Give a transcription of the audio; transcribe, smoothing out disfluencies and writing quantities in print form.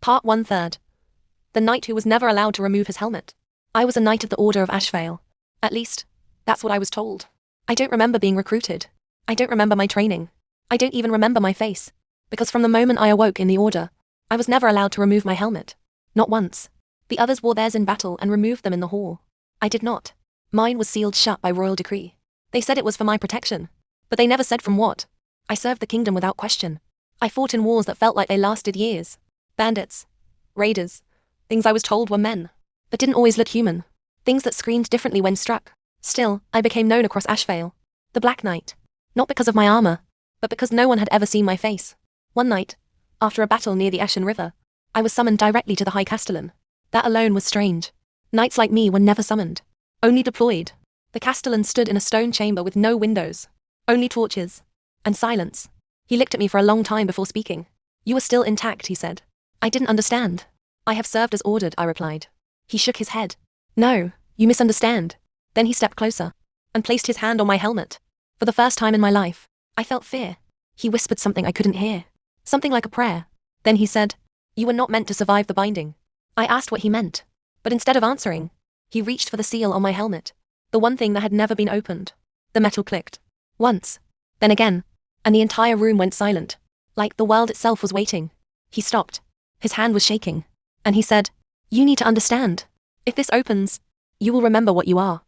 Part 1/3. The knight who was never allowed to remove his helmet. I was a knight of the Order of Ashvale. At least, that's what I was told. I don't remember being recruited. I don't remember my training. I don't even remember my face. Because from the moment I awoke in the Order, I was never allowed to remove my helmet. Not once. The others wore theirs in battle and removed them in the hall. I did not. Mine was sealed shut by royal decree. They said it was for my protection. But they never said from what. I served the kingdom without question. I fought in wars that felt like they lasted years. Bandits. Raiders. Things I was told were men. But didn't always look human. Things that screamed differently when struck. Still, I became known across Ashvale. The Black Knight. Not because of my armor, but because no one had ever seen my face. One night, after a battle near the Eshen River, I was summoned directly to the High Castellan. That alone was strange. Knights like me were never summoned. Only deployed. The Castellan stood in a stone chamber with no windows. Only torches. And silence. He looked at me for a long time before speaking. "You are still intact," he said. I didn't understand. "I have served as ordered," I replied. He shook his head. "No, you misunderstand." Then he stepped closer and placed his hand on my helmet. For the first time in my life, I felt fear. He whispered something I couldn't hear. Something like a prayer. Then he said, "You were not meant to survive the binding." I asked what he meant. But instead of answering, he reached for the seal on my helmet. The one thing that had never been opened. The metal clicked. Once. Then again. And the entire room went silent. Like the world itself was waiting. He stopped. His hand was shaking. And he said, "You need to understand. If this opens, you will remember what you are."